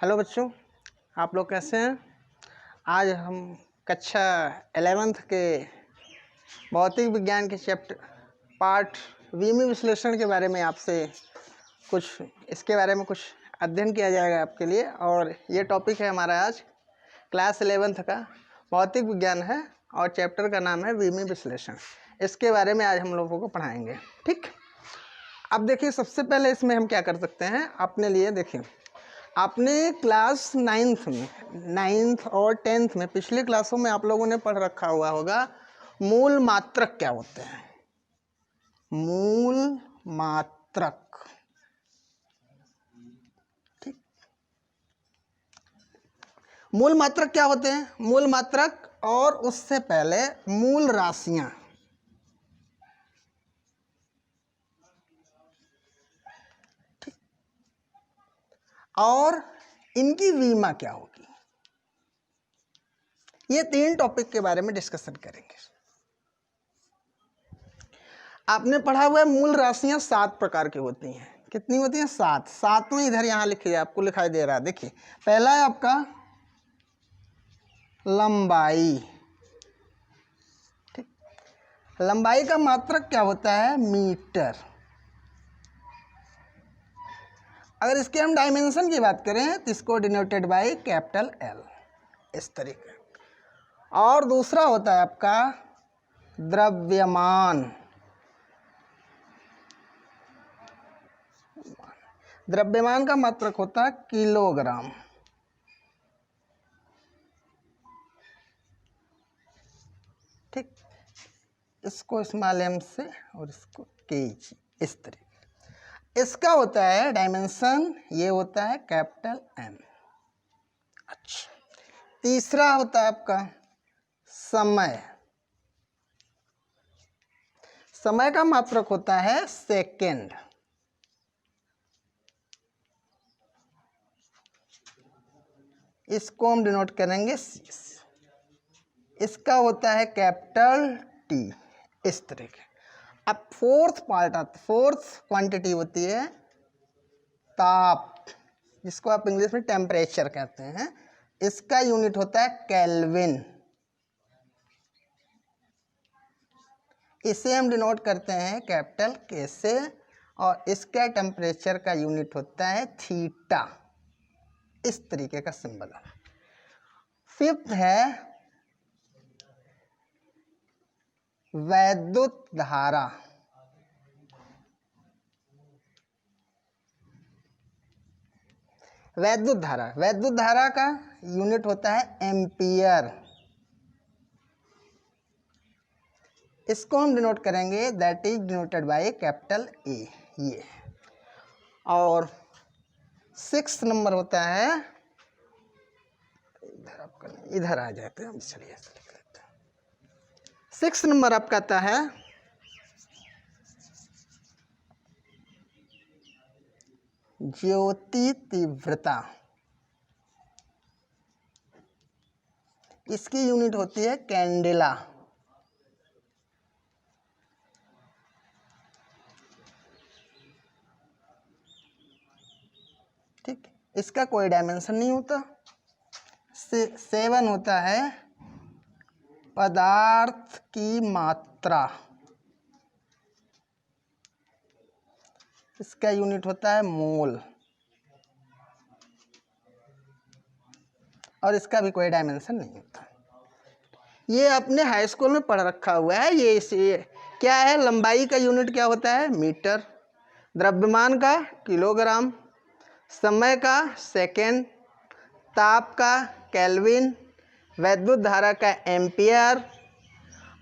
Hello बच्चों, आप लोग कैसे हैं। आज हम कक्षा 11th के भौतिक विज्ञान के चैप्टर पार्ट विमीय विश्लेषण के बारे में आपसे इसके बारे में कुछ अध्ययन किया जाएगा आपके लिए। और ये टॉपिक है हमारा आज क्लास 11th का भौतिक विज्ञान है और चैप्टर का नाम है विमीय विश्लेषण। इसके बारे में आज हम लोगों को पढ़ाएंगे। ठीक, अब देखिए, सबसे पहले इसमें हम क्या कर सकते हैं अपने लिए। देखिए, आपने क्लास 9th और 10th में पिछले क्लासों में आप लोगों ने पढ़ रखा हुआ होगा मूल मात्रक क्या होते हैं। मूल मात्रक, ठीक, मूल मात्रक क्या होते हैं। मूल मात्रक और उससे पहले मूल राशियां, और इनकी विमा क्या होगी। ये 3 टॉपिक के बारे में डिस्कशन करेंगे। आपने पढ़ा हुआ है मूल राशियां 7 प्रकार की होती हैं। कितनी होती हैं? 7। 7 में इधर यहां लिखिए, आपको लिखाई दे रहा है। देखिए, पहला है आपका लंबाई। ठीक, लंबाई का मात्रक क्या होता है? मीटर। अगर इसके हम डायमेंशन की बात करें तो इसको डिनोटेड बाय कैपिटल एल, इस तरीके। और दूसरा होता है आपका द्रव्यमान। द्रव्यमान का मात्रक होता है किलोग्राम। ठीक, इसको स्मॉल एम से और इसको केजी, इस तरीके। इसका होता है डायमेंशन, ये होता है कैपिटल एम। अच्छा, तीसरा होता है आपका समय। समय का मात्रक होता है सेकेंड। इसको हम डिनोट करेंगे सी। इसका होता है कैपिटल टी, इस तरीके। अब फोर्थ क्वांटिटी होती है ताप, जिसको आप इंग्लिश में टेम्परेचर कहते हैं। इसका यूनिट होता है केल्विन। इसे हम डिनोट करते हैं कैपिटल के से, और इसका टेम्परेचर का यूनिट होता है थीटा। इस तरीके का सिंबल है। फिफ्थ है वैद्युत धारा। वैद्युत धारा का यूनिट होता है एम्पियर। इसको हम डिनोट करेंगे, that is denoted by capital A, ये। और 6th नंबर होता है, इधर आ जाते हैं हम, चलिए लिख लेते हैं। 6th नंबर आपका आता है ज्योति तीव्रता। इसकी यूनिट होती है कैंडेला। ठीक, इसका कोई डायमेंशन नहीं होता। 7 होता है पदार्थ की मात्रा। इसका यूनिट होता है मोल, और इसका भी कोई डायमेंशन नहीं होता। ये आपने हाई स्कूल में पढ़ रखा हुआ है। ये क्या है? लंबाई का यूनिट क्या होता है? मीटर। द्रव्यमान का किलोग्राम। समय का सेकेंड। ताप का केल्विन। वैद्युत धारा का एम्पियर।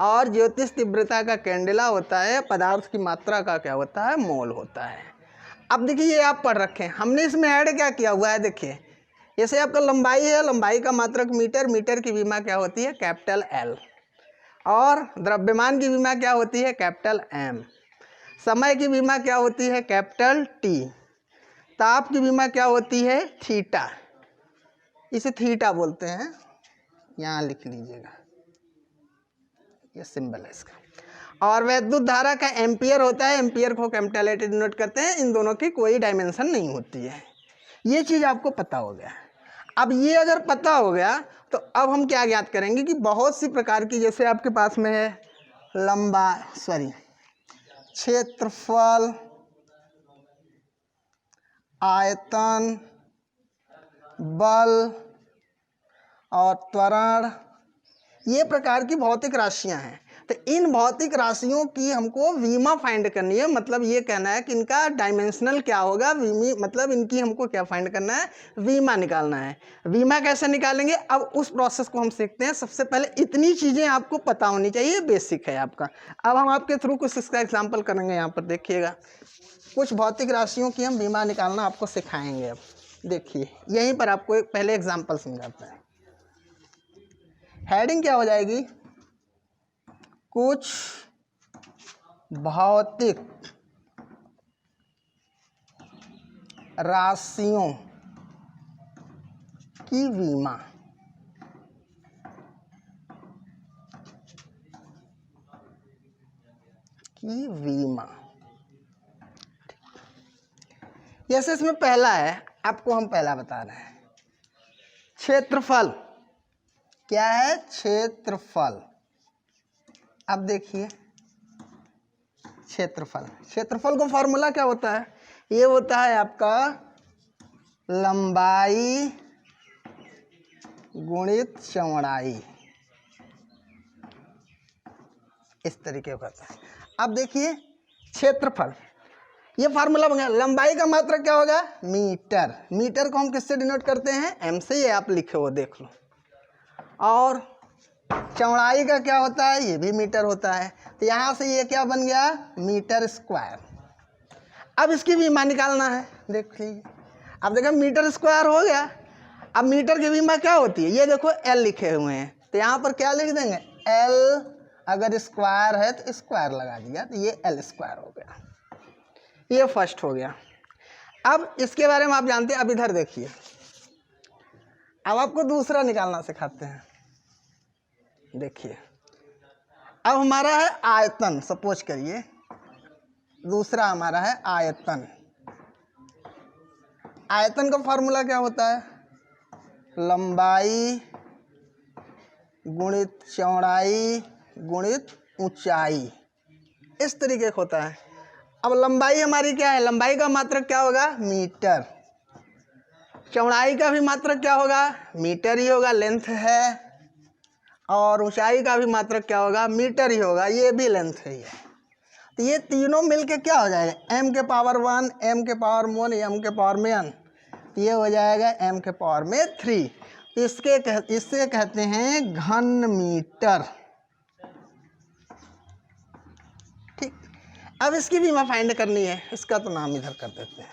और ज्योतिष तीव्रता का कैंडेला होता है। पदार्थ की मात्रा का क्या होता है? मोल होता है। अब देखिए, ये आप पढ़ रखे हैं। हमने इसमें ऐड क्या किया हुआ है? देखिए, जैसे आपका लंबाई है, लंबाई का मात्रक मीटर। मीटर की विमा क्या होती है? Capital L. और द्रव्यमान की विमा क्या होती है? Capital M. समय की विमा क्या होती है? Capital T. ताप की विमा क्या होती है? थीटा। इसे थीटा बोलते हैं, यहाँ लिख लीजिएगा, ये सिंबल है इसका। और वैद्युत धारा का एम्पियर होता है। एम्पियर को कैपिटल ए डिनोट करते हैं। इन दोनों की कोई डायमेंशन नहीं होती है। ये चीज़ आपको पता हो गया। अब ये अगर पता हो गया तो अब हम क्या ज्ञात करेंगे कि बहुत सी प्रकार की, जैसे आपके पास में है क्षेत्रफल, आयतन, बल और त्वरण, ये प्रकार की भौतिक राशियां हैं। तो इन भौतिक राशियों की हमको वीमा फाइंड करनी है, मतलब ये कहना है कि इनका डायमेंशनल क्या होगा, मतलब इनकी हमको क्या फाइंड करना है, वीमा निकालना है। वीमा कैसे निकालेंगे, अब उस प्रोसेस को हम सीखते हैं। सबसे पहले इतनी चीज़ें आपको पता होनी चाहिए, बेसिक है आपका। अब हम आपके थ्रू कुछ इसका एग्जाम्पल करेंगे। यहाँ पर देखिएगा, कुछ भौतिक राशियों की हम वीमा निकालना आपको सिखाएंगे। अब देखिए यहीं पर आपको एक पहले एग्जाम्पल समझाते हैं। हेडिंग क्या हो जाएगी, कुछ भौतिक राशियों की वीमा। जैसे इसमें पहला है, आपको हम पहला बता रहे हैं, क्षेत्रफल। क्या है, क्षेत्रफल। अब देखिए क्षेत्रफल का फॉर्मूला क्या होता है, ये होता है आपका लंबाई गुणित चौड़ाई, इस तरीके का होता है। अब देखिए क्षेत्रफल, ये फार्मूला बन गया। लंबाई का मात्रक क्या होगा, मीटर। मीटर को हम किससे डिनोट करते हैं, एम से, ये आप लिखे हो देख लो। और चौड़ाई का क्या होता है, ये भी मीटर होता है। तो यहाँ से ये क्या बन गया, मीटर स्क्वायर। अब इसकी वीमा निकालना है, देख लीजिए। अब देखो मीटर स्क्वायर हो गया। अब मीटर की वीमा क्या होती है, ये देखो एल लिखे हुए हैं, तो यहाँ पर क्या लिख देंगे, एल। अगर स्क्वायर है तो स्क्वायर लगा दिया, तो ये एल स्क्वायर हो गया। ये फर्स्ट हो गया। अब इसके बारे में आप जानते हैं। अब इधर देखिए, अब आपको दूसरा निकालना सिखाते हैं। देखिए अब हमारा है आयतन, सपोज करिए दूसरा हमारा है आयतन। आयतन का फॉर्मूला क्या होता है, लंबाई गुणित चौड़ाई गुणित ऊंचाई, इस तरीके का होता है। अब लंबाई हमारी क्या है, लंबाई का मात्रक क्या होगा, मीटर। चौड़ाई का भी मात्रक क्या होगा, मीटर ही होगा, लेंथ है। और ऊंचाई का भी मात्रक क्या होगा, मीटर ही होगा, ये भी लेंथ ही है। तो ये तीनों मिलके क्या हो जाएगा, m के पावर 1, m के पावर 1, m के पावर में n, ये हो जाएगा m के पावर में 3। इससे कहते हैं घन मीटर। ठीक, अब इसकी भी मैं फाइंड करनी है, इसका तो नाम इधर कर देते हैं,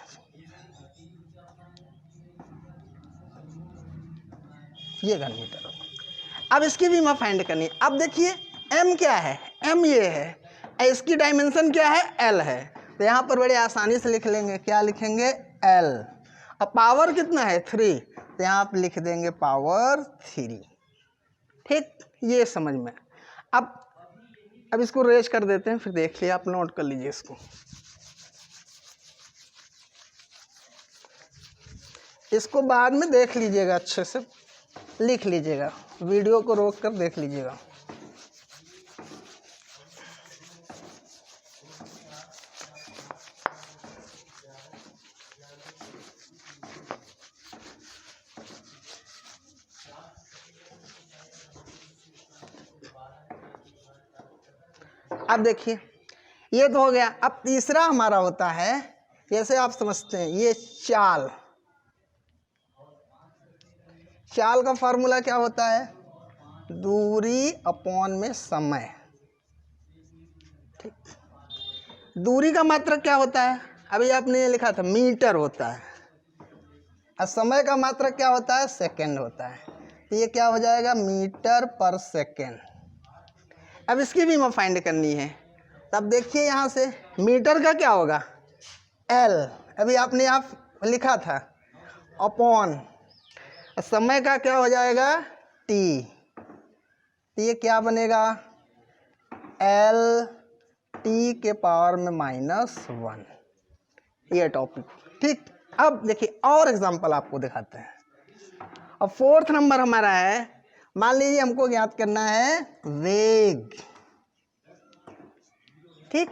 ये घन मीटर होगा। अब इसकी भी मैं फाइंड करनी है। अब देखिए m क्या है, m ये है, इसकी डायमेंशन क्या है, l है। तो यहाँ पर बड़े आसानी से लिख लेंगे, क्या लिखेंगे, l। अब पावर कितना है, 3, तो यहाँ आप लिख देंगे पावर 3। ठीक, ये समझ में। अब इसको रेज कर देते हैं, फिर देख लिया, आप नोट कर लीजिए इसको। इसको बाद में देख लीजिएगा, अच्छे से लिख लीजिएगा, वीडियो को रोक कर देख लीजिएगा। अब देखिए ये तो हो गया। अब तीसरा हमारा होता है, जैसे आप समझते हैं, ये चाल। चाल का फॉर्मूला क्या होता है, दूरी अपॉन में समय। ठीक, दूरी का मात्रक क्या होता है, अभी आपने लिखा था मीटर होता है, और समय का मात्रक क्या होता है, सेकंड होता है। तो ये क्या हो जाएगा, मीटर पर सेकंड। अब इसकी भी मैं फाइंड करनी है। तब देखिए यहाँ से मीटर का क्या होगा, एल, अभी आपने यहाँ लिखा था, अपॉन समय का क्या हो जाएगा, टी। तो ये क्या बनेगा, एल टी के पावर में -1, ये टॉपिक। ठीक, अब देखिए और एग्जांपल आपको दिखाते हैं। अब फोर्थ नंबर हमारा है, मान लीजिए हमको ज्ञात करना है वेग। ठीक,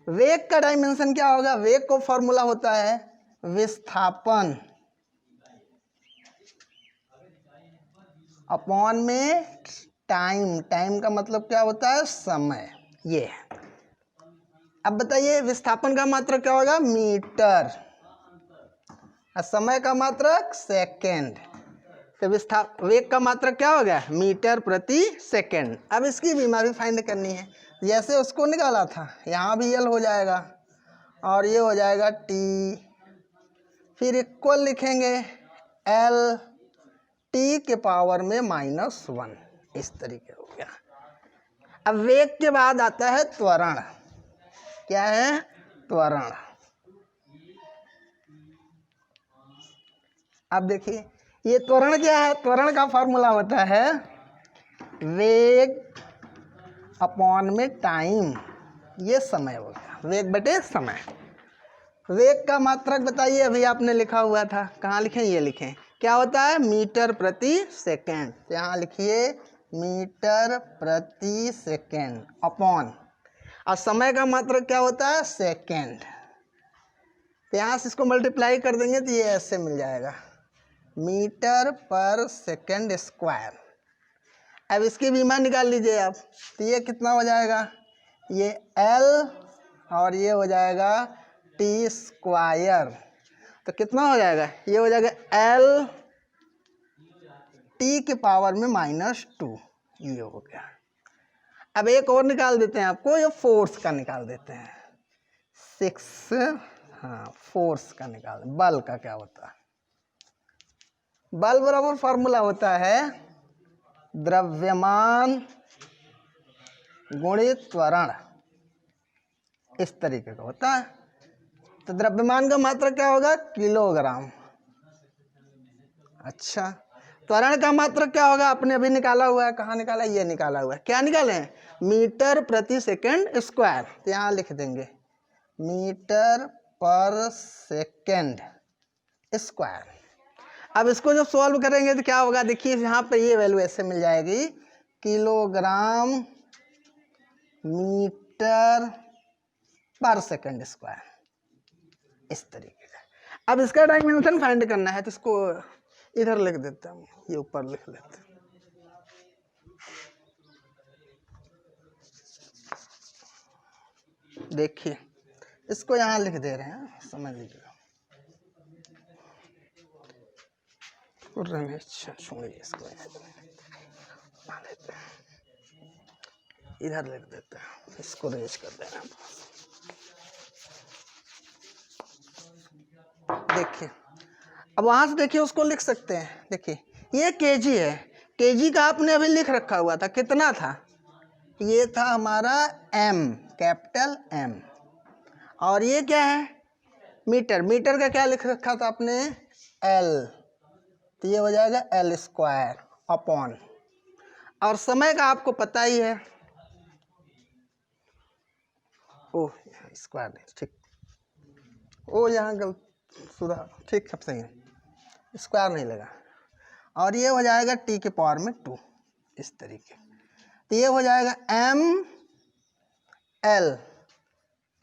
वेग का डायमेंशन क्या होगा? वेग को फॉर्मूला होता है विस्थापन अपॉन में टाइम। टाइम का मतलब क्या होता है? समय। ये है। अब बताइए विस्थापन का मात्रक क्या होगा? मीटर, और समय का मात्रक सेकेंड। तो वेग का मात्रक क्या हो गया? मीटर प्रति सेकेंड। अब इसकी बीमारी फाइंड करनी है। जैसे उसको निकाला था, यहाँ भी एल हो जाएगा और ये हो जाएगा टी, फिर इक्वल लिखेंगे एल टी के पावर में -1। इस तरीके हो गया। अब वेग के बाद आता है त्वरण। क्या है? त्वरण। अब देखिए ये त्वरण क्या है? त्वरण का फॉर्मूला होता है वेग अपॉन में टाइम। ये समय हो गया, वेग बटे समय। वेग का मात्रक बताइए, अभी आपने लिखा हुआ था, कहाँ लिखें? ये लिखें। क्या होता है? मीटर प्रति सेकेंड। तो यहाँ लिखिए मीटर प्रति सेकेंड अपॉन, और समय का मात्रक क्या होता है? सेकेंड। तो यहाँ से इसको मल्टीप्लाई कर देंगे तो ये ऐसे मिल जाएगा, मीटर पर सेकेंड स्क्वायर। अब इसकी बीमा निकाल लीजिए आप, तो ये कितना हो जाएगा? ये L और ये हो जाएगा टी स्क्वायर। तो कितना हो जाएगा? ये हो जाएगा L टी के पावर में -2। ये हो गया। अब एक और निकाल देते हैं आपको, ये फोर्स का निकाल देते हैं। 6, हाँ फोर्स का निकाल। बल का क्या होता है? बल बराबर फॉर्मूला होता है द्रव्यमान गुणित त्वरण। इस तरीके का होता है। तो द्रव्यमान का मात्रक क्या होगा? किलोग्राम। अच्छा, त्वरण का मात्रक क्या होगा? आपने अभी निकाला हुआ है। कहाँ निकाला? ये निकाला हुआ है। क्या निकाले हैं? मीटर प्रति सेकेंड स्क्वायर। तो यहाँ लिख देंगे मीटर पर सेकेंड स्क्वायर। अब इसको जब सॉल्व करेंगे तो क्या होगा? देखिए यहाँ पे ये वैल्यू ऐसे मिल जाएगी, किलोग्राम मीटर पर सेकेंड स्क्वायर। इस तरीके का। अब इसका डायमेंशन फाइंड करना है, तो इसको इधर लिख देता हूँ, ये ऊपर लिख लेते हैं। देखिए इसको यहाँ लिख दे रहे हैं, समझ लीजिएगा। छोड़िए इसको, इधर लिख देते हैं, इसको रेज कर देना। देखिए अब वहां से देखिए उसको लिख सकते हैं। देखिए ये केजी है, केजी का आपने अभी लिख रखा हुआ था, कितना था? ये था हमारा एम, कैपिटल एम। और ये क्या है? मीटर। मीटर का क्या लिख रखा था आपने? एल। तो ये हो जाएगा एल स्क्वायर अपॉन, और समय का आपको पता ही है। ओह स्क्वायर नहीं, ठीक, ओ यहाँ गलत सुधार, ठीक है सही है, स्क्वायर नहीं लगा। और ये हो जाएगा टी के पावर में 2। इस तरीके। तो ये हो जाएगा एम एल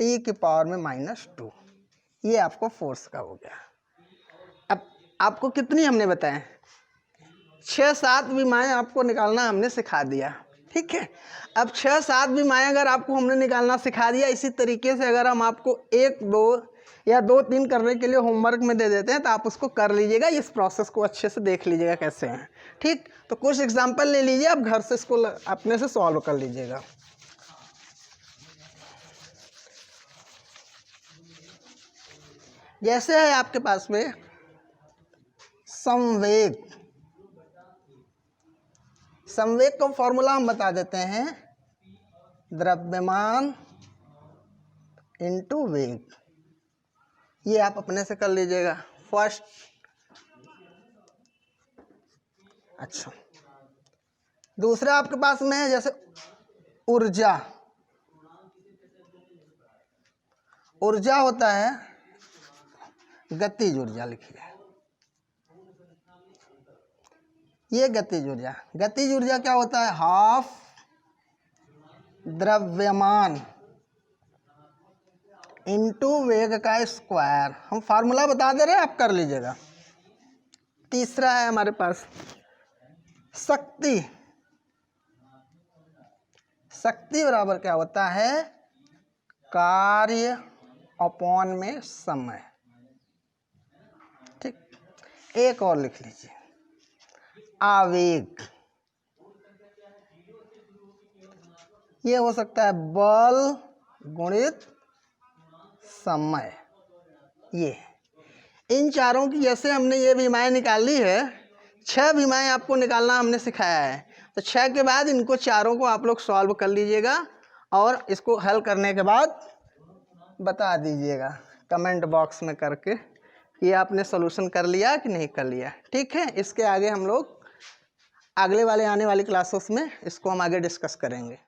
टी के पावर में -2। ये आपको फोर्स का हो गया। अब आपको कितनी हमने बताया? 6-7 विमाएँ आपको निकालना हमने सिखा दिया। ठीक है, अब 6-7 विमाएँ अगर आपको हमने निकालना सिखा दिया, इसी तरीके से अगर हम आपको 1-2 या 2-3 करने के लिए होमवर्क में दे देते हैं तो आप उसको कर लीजिएगा। इस प्रोसेस को अच्छे से देख लीजिएगा कैसे हैं। ठीक, तो कुछ एग्जांपल ले लीजिए, आप घर से इसको अपने से सॉल्व कर लीजिएगा। जैसे है आपके पास में संवेग। संवेग का फॉर्मूला हम बता देते हैं, द्रव्यमान इनटू वेग। ये आप अपने से कर लीजिएगा फर्स्ट। अच्छा, दूसरा आपके पास में है जैसे ऊर्जा। ऊर्जा होता है गतिज ऊर्जा, लिखिए ये गतिज ऊर्जा। गतिज ऊर्जा क्या होता है? हाफ द्रव्यमान इंटू वेग का स्क्वायर। हम फार्मूला बता दे रहे हैं, आप कर लीजिएगा। तीसरा है हमारे पास शक्ति। शक्ति बराबर क्या होता है? कार्य अपॉन में समय। ठीक, एक और लिख लीजिए, आवेग। ये हो सकता है बल गुणित समय। ये इन चारों की जैसे हमने ये विमाएँ निकाली है, 6 विमाएँ आपको निकालना हमने सिखाया है। तो 6 के बाद इनको चारों को आप लोग सॉल्व कर लीजिएगा और इसको हल करने के बाद बता दीजिएगा कमेंट बॉक्स में करके कि आपने सॉल्यूशन कर लिया कि नहीं कर लिया। ठीक है, इसके आगे हम लोग अगले वाले आने वाली क्लासेस में इसको हम आगे डिस्कस करेंगे।